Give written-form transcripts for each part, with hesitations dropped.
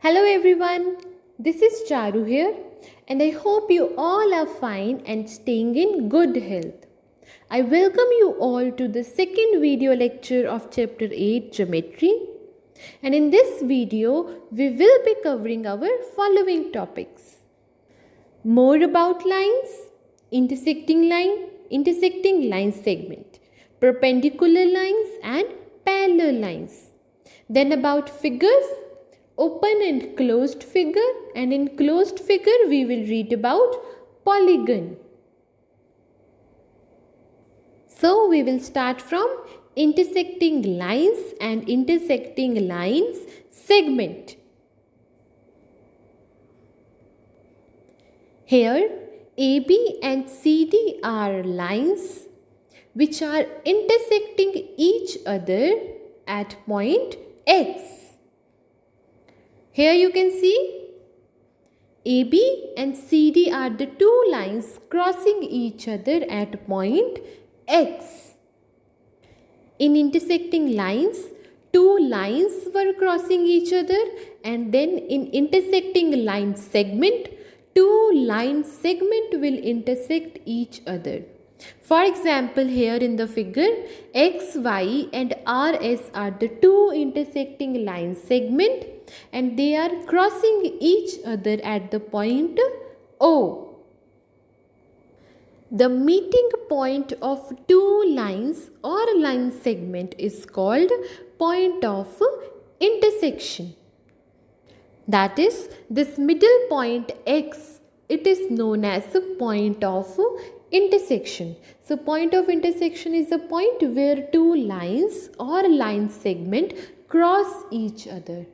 Hello everyone, this is Charu here and I hope you all are fine and staying in good health. I welcome you all to the second video lecture of chapter 8 Geometry, and in this video we will be covering our following topics. More about lines, intersecting line segment, perpendicular lines and parallel lines. Then about figures, open and closed figure, and in closed figure we will read about polygon. So we will start from intersecting lines and intersecting lines segment. Here AB and CD are lines which are intersecting each other at point X. Here you can see AB and CD are the two lines crossing each other at point X. In intersecting lines, two lines were crossing each other, and then in intersecting line segment, two line segment will intersect each other. For example, here in the figure, X, Y and RS are the two intersecting line segment and they are crossing each other at the point O. The meeting point of two lines or line segment is called point of intersection. That is, this middle point X, it is known as a point of intersection. So point of intersection is a point where two lines or line segment cross each other.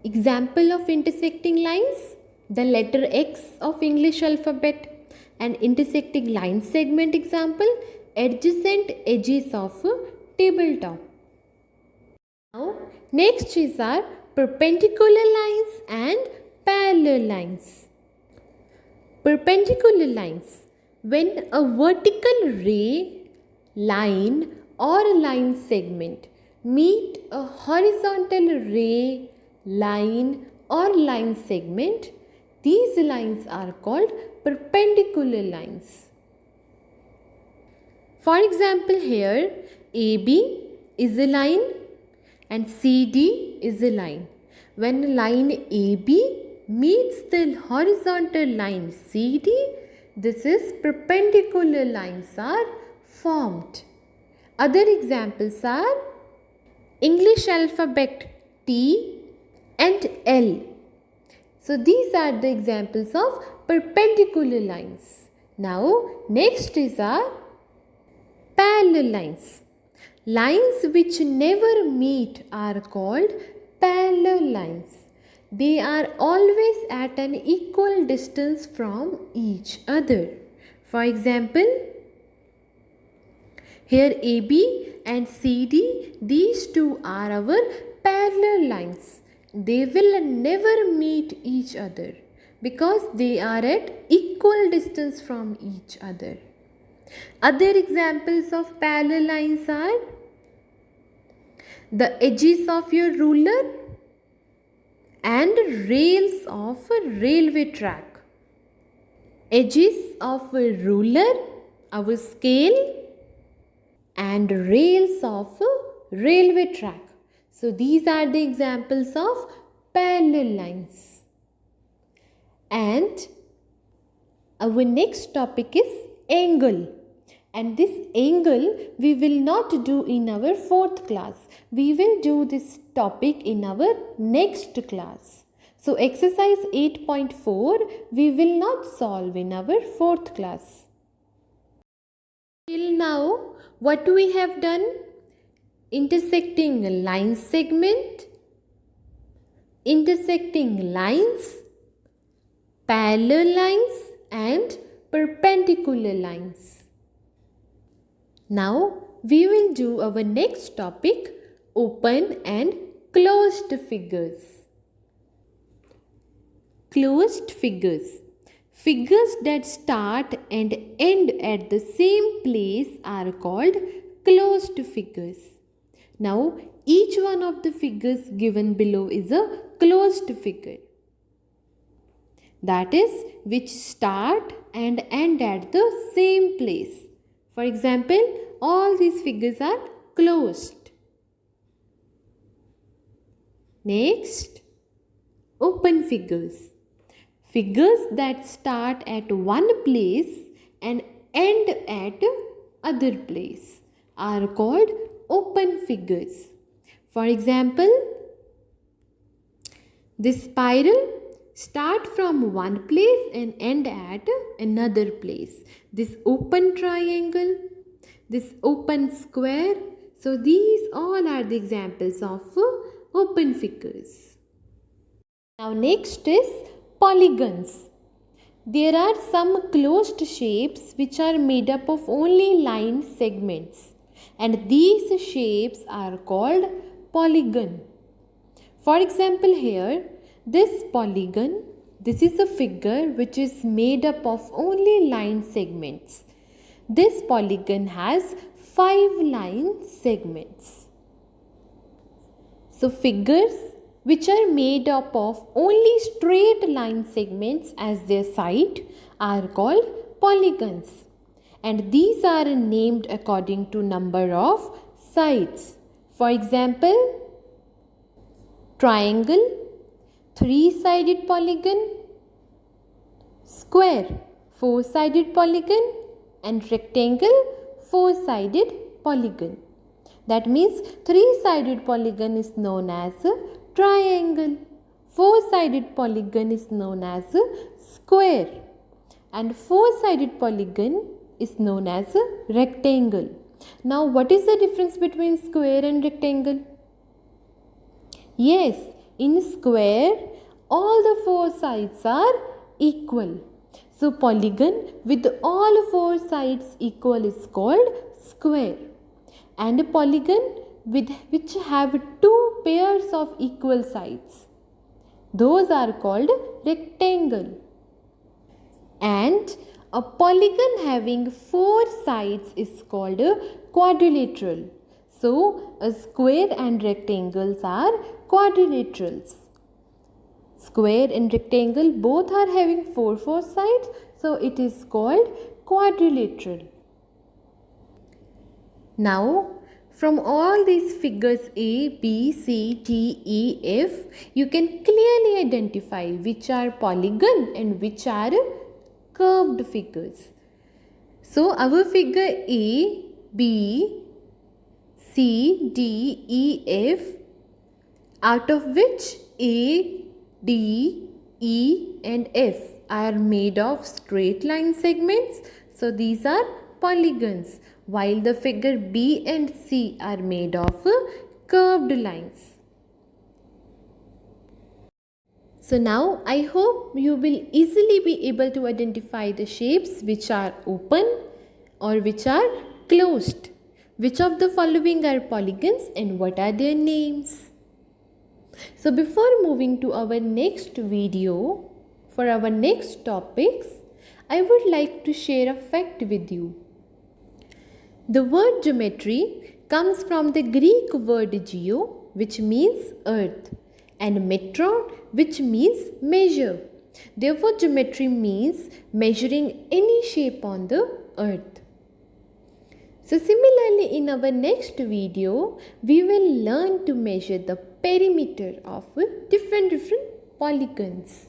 Example of intersecting lines, the letter X of English alphabet. And intersecting line segment example, adjacent edges of tabletop. Now next is our perpendicular lines and parallel lines. Perpendicular lines, when a vertical ray, line or line segment meet a horizontal ray, line or line segment, these lines are called perpendicular lines. For example, here AB is a line and CD is a line. When line AB meets the horizontal line CD, this is perpendicular lines are formed. Other examples are English alphabet T and L. So these are the examples of perpendicular lines. Now next is our parallel lines. Lines which never meet are called parallel lines. They are always at an equal distance from each other. For example, here AB and CD, these two are our parallel lines. They will never meet each other because they are at equal distance from each other. Other examples of parallel lines are the edges of your ruler and rails of a railway track. Edges of a ruler, our scale, and rails of a railway track. So these are the examples of parallel lines. And our next topic is angle. And this angle we will not do in our 4th class. We will do this topic in our next class. So exercise 8.4 we will not solve in our 4th class. Till now what we have done? Intersecting line segment, intersecting lines, parallel lines and perpendicular lines. Now we will do our next topic, open and closed figures. Closed figures. Figures that start and end at the same place are called closed figures. Now each one of the figures given below is a closed figure. That is, which start and end at the same place. For example, all these figures are closed. Next, open figures. Figures that start at one place and end at other place are called open figures. For example, this spiral start from one place and end at another place. This open triangle, this open square. So these all are the examples of open figures. Now next is polygons. There are some closed shapes which are made up of only line segments, and these shapes are called polygon. For example, here this polygon, this is a figure which is made up of only line segments. This polygon has 5 line segments. So figures which are made up of only straight line segments as their side are called polygons, and these are named according to number of sides. For example, triangle, 3-sided polygon, square, 4-sided polygon, and rectangle, 4-sided polygon. That means 3-sided polygon is known as a triangle, 4-sided polygon is known as a square, and 4-sided polygon is known as a rectangle. Now what is the difference between square and rectangle? Yes, in square all the 4 sides are equal. So polygon with all 4 sides equal is called square, and a polygon which have 2 pairs of equal sides, those are called rectangle. And a polygon having 4 sides is called a quadrilateral. So a square and rectangles are quadrilaterals. Square and rectangle both are having 4 sides, so it is called quadrilateral. Now, from all these figures A, B, C, D, E, F, you can clearly identify which are polygon and which are curved figures. So, our figure A, B, C, D, E, F, out of which A, D, E and F are made of straight line segments. So these are polygons, while the figure B and C are made of curved lines. So now I hope you will easily be able to identify the shapes which are open or which are closed. Which of the following are polygons and what are their names? So before moving to our next video, for our next topics, I would like to share a fact with you. The word geometry comes from the Greek word geo, which means earth, and metron, which means measure. Therefore, geometry means measuring any shape on the earth. So similarly, in our next video, we will learn to measure the perimeter of different polygons.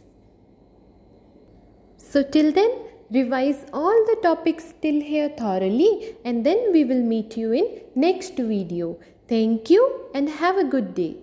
So till then, revise all the topics till here thoroughly, and then we will meet you in next video. Thank you and have a good day.